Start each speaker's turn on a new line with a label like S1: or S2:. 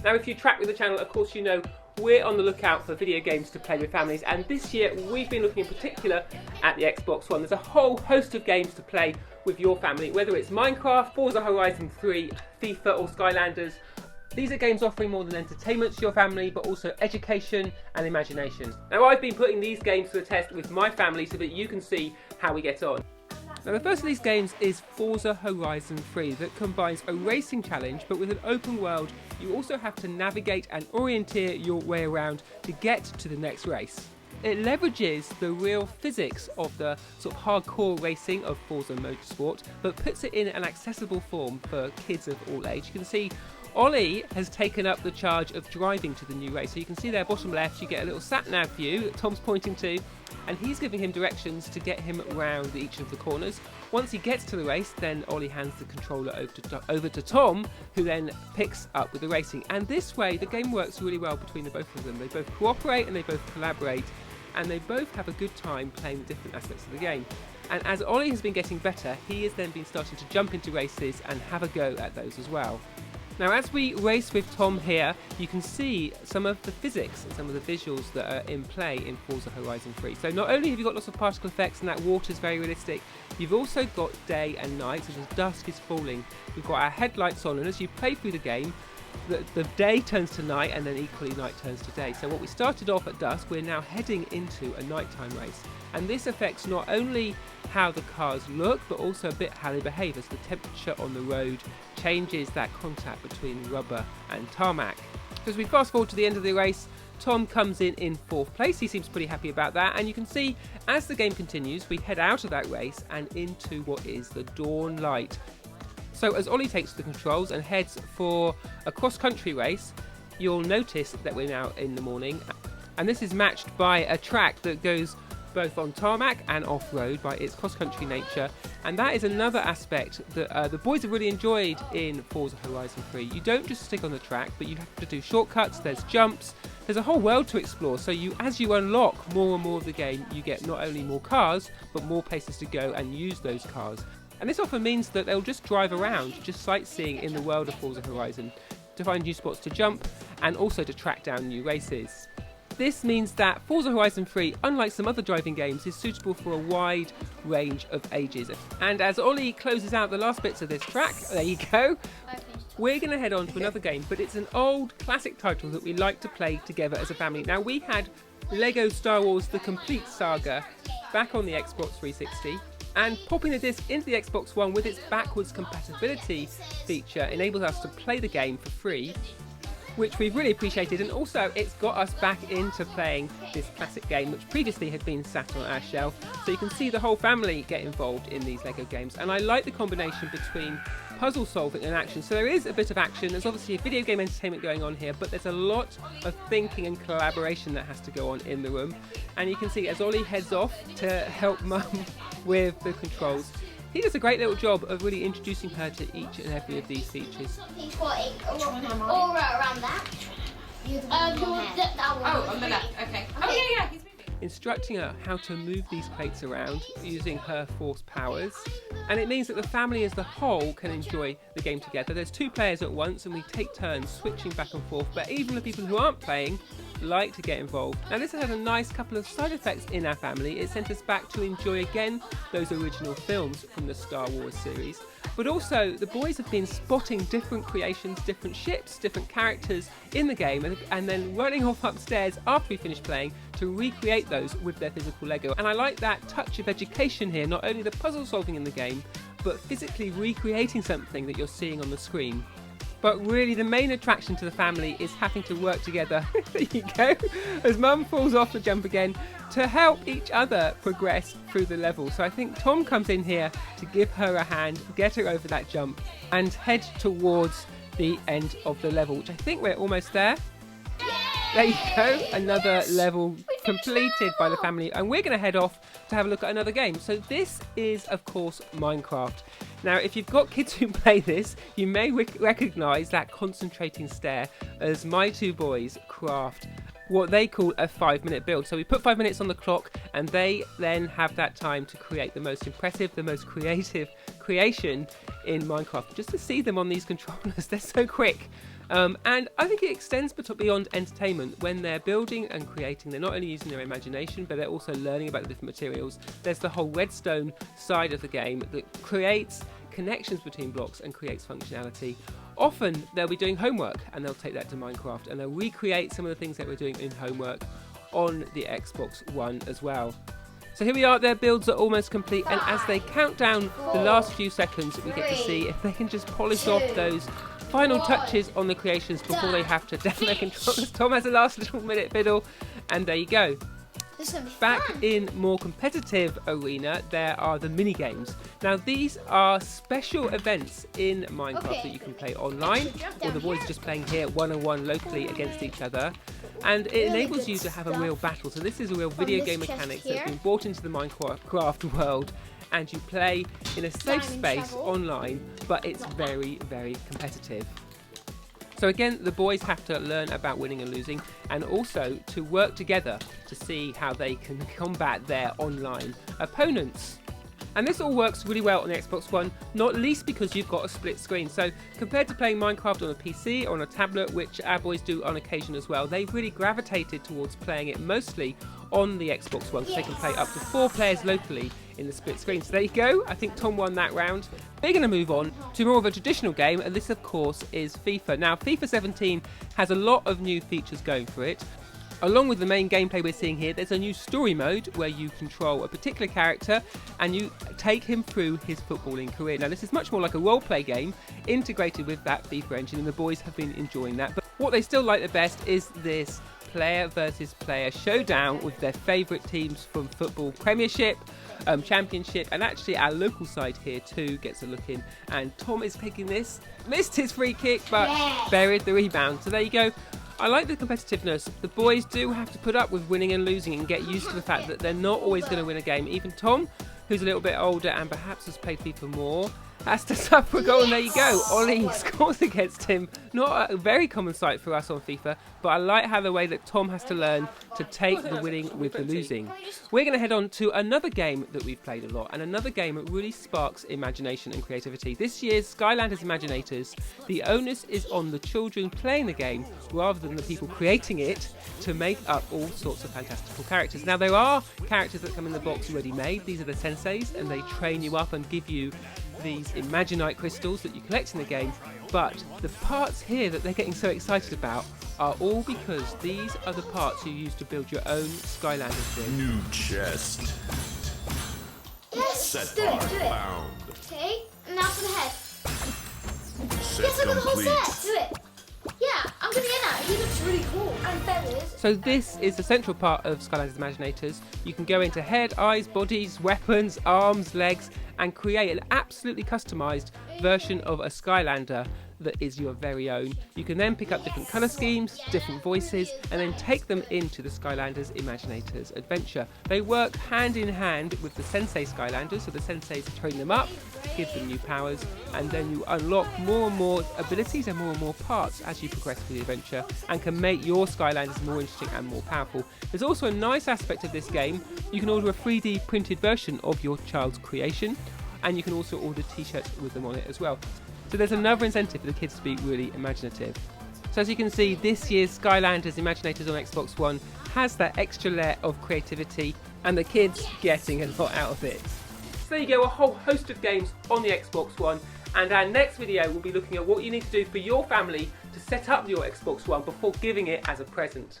S1: Now if you track with the channel, of course you know we're on the lookout for video games to play with families, and this year we've been looking in particular at the Xbox One. There's a whole host of games to play with your family, whether it's Minecraft, Forza Horizon 3, FIFA or Skylanders. These are games offering more than entertainment to your family, but also education and imagination. Now I've been putting these games to the test with my family so that you can see how we get on. Now the first of these games is Forza Horizon 3 that combines a racing challenge but with an open world. You also have to navigate and orienteer your way around to get to the next race. It leverages the real physics of the sort of hardcore racing of Forza Motorsport but puts it in an accessible form for kids of all age. You can see Ollie has taken up the charge of driving to the new race. So you can see there bottom left you get a little sat-nav view that Tom's pointing to, and he's giving him directions to get him around each of the corners. Once he gets to the race, then Ollie hands the controller over to Tom, who then picks up with the racing. And this way the game works really well between the both of them. They both cooperate and they both collaborate, and they both have a good time playing the different aspects of the game. And as Ollie has been getting better, he has then been starting to jump into races and have a go at those as well. Now as we race with Tom here, you can see some of the physics and some of the visuals that are in play in Forza Horizon 3. So not only have you got lots of particle effects and that water's very realistic, you've also got day and night, so as dusk is falling, we've got our headlights on, and as you play through the game, the day turns to night and then equally night turns to day. So what we started off at dusk, we're now heading into a nighttime race. And this affects not only how the cars look, but also a bit how they behave, as the temperature on the road changes that contact between rubber and tarmac. So as we fast forward to the end of the race, Tom comes in fourth place. He seems pretty happy about that, and you can see as the game continues, we head out of that race and into what is the dawn light. So as Ollie takes the controls and heads for a cross-country race, you'll notice that we're now in the morning, and this is matched by a track that goes both on tarmac and off-road by its cross-country nature, and that is another aspect that the boys have really enjoyed in Forza Horizon 3. You don't just stick on the track, but you have to do shortcuts, there's jumps, there's a whole world to explore, so as you unlock more and more of the game, you get not only more cars, but more places to go and use those cars. And this often means that they'll just drive around, just sightseeing in the world of Forza Horizon, to find new spots to jump and also to track down new races. This means that Forza Horizon 3, unlike some other driving games, is suitable for a wide range of ages. And as Ollie closes out the last bits of this track, there you go, we're going to head on to another game, but it's an old classic title that we like to play together as a family. Now we had Lego Star Wars The Complete Saga back on the Xbox 360, and popping the disc into the Xbox One with its backwards compatibility feature enables us to play the game for free, which we've really appreciated, and also it's got us back into playing this classic game which previously had been sat on our shelf, so you can see the whole family get involved in these Lego games. And I like the combination between puzzle solving and action. So there is a bit of action, there's obviously a video game entertainment going on here, but there's a lot of thinking and collaboration that has to go on in the room. And you can see as Ollie heads off to help Mum with the controls, he does a great little job of really introducing her to each and every of these features.
S2: He's got it all around that.
S3: On the left, okay. Oh yeah, he's moving.
S1: Instructing her how to move these crates around using her force powers, and it means that the family as a whole can enjoy the game together. There's 2 players at once and we take turns switching back and forth, but even the people who aren't playing like to get involved. Now this has had a nice couple of side effects in our family. It sent us back to enjoy again those original films from the Star Wars series, but also the boys have been spotting different creations, different ships, different characters in the game, and then running off upstairs after we finish playing to recreate those with their physical Lego. And I like that touch of education here, not only the puzzle solving in the game, but physically recreating something that you're seeing on the screen. But really the main attraction to the family is having to work together, there you go, as Mum falls off the jump again, to help each other progress through the level. So I think Tom comes in here to give her a hand, get her over that jump, and head towards the end of the level, which I think we're almost there. There you go, another level completed by the family, and we're going to head off to have a look at another game. So this is, of course, Minecraft. Now, if you've got kids who play this, you may recognise that concentrating stare as my 2 boys craft what they call a 5-minute build. So we put 5 minutes on the clock, and they then have that time to create the most impressive, the most creative creation in Minecraft. Just to see them on these controllers, they're so quick. And I think it extends beyond entertainment. When they're building and creating, they're not only using their imagination, but they're also learning about the different materials. There's the whole redstone side of the game that creates connections between blocks and creates functionality. Often they'll be doing homework and they'll take that to Minecraft and they'll recreate some of the things that we're doing in homework on the Xbox One as well. So here we are, their builds are almost complete, and as they count down the last few seconds, we get to see if they can just polish off those final touches on the creations before they have to down their controllers. Tom has a last little minute fiddle, and there you go. Back in more competitive arena, there are the mini games. Now these are special events in Minecraft that you can play online, or the boys are just playing here one-on-one locally against each other, and it enables you to have a real battle. So this is a real video game mechanic that's been brought into the Minecraft world, and you play in a safe space online, but it's very, very competitive. So again, the boys have to learn about winning and losing, and also to work together to see how they can combat their online opponents. And this all works really well on the Xbox One, not least because you've got a split screen. So compared to playing Minecraft on a PC or on a tablet, which our boys do on occasion as well, they've really gravitated towards playing it mostly on the Xbox One, because they can play up to 4 players locally in the split screen. So there you go, I think Tom won that round. We're going to move on to more of a traditional game, and this of course is FIFA. Now FIFA 17 has a lot of new features going for it. Along with the main gameplay we're seeing here, there's a new story mode where you control a particular character and you take him through his footballing career. Now this is much more like a role-play game integrated with that FIFA engine, and the boys have been enjoying that. But what they still like the best is this player versus player showdown with their favourite teams from football Premiership, Championship, and actually our local side here too gets a look in. And Tom is taking this, missed his free kick, but buried the rebound. So there you go. I like the competitiveness. The boys do have to put up with winning and losing and get used to the fact that they're not always going to win a game. Even Tom, who's a little bit older and perhaps has played FIFA more, has to suffer a goal, and there you go. Ollie scores against him. Not a very common sight for us on FIFA, but I like how the way that Tom has to learn to take the winning with the losing. We're going to head on to another game that we've played a lot, and another game that really sparks imagination and creativity. This year's Skylanders Imaginators, the onus is on the children playing the game rather than the people creating it to make up all sorts of fantastical characters. Now there are characters that come in the box already made. These are the senseis, and they train you up and give you these Imaginite crystals that you collect in the game, but the parts here that they're getting so excited about are all because these are the parts you use to build your own Skylanders with.
S4: New chest.
S2: Yes,
S4: Set
S2: do
S4: bar
S2: it.
S4: found.
S2: Okay, and now for the head.
S4: Set
S2: Yes, I got the whole
S4: complete.
S2: set. Do it. Yeah, I'm gonna get that. He looks really cool. And feathers.
S1: So this is the central part of Skylanders Imaginators. You can go into head, eyes, bodies, weapons, arms, legs, and create an absolutely customised version of a Skylander that is your very own. You can then pick up different colour schemes, different voices, and then take them into the Skylanders Imaginators adventure. They work hand in hand with the Sensei Skylanders, so the Senseis train them up, give them new powers, and then you unlock more and more abilities and more parts as you progress through the adventure, and can make your Skylanders more interesting and more powerful. There's also a nice aspect of this game. You can order a 3D printed version of your child's creation, and you can also order t-shirts with them on it as well. So there's another incentive for the kids to be really imaginative. So as you can see, this year's Skylanders Imaginators on Xbox One has that extra layer of creativity, and the kids getting a lot out of it. So there you go, a whole host of games on the Xbox One, and our next video will be looking at what you need to do for your family to set up your Xbox One before giving it as a present.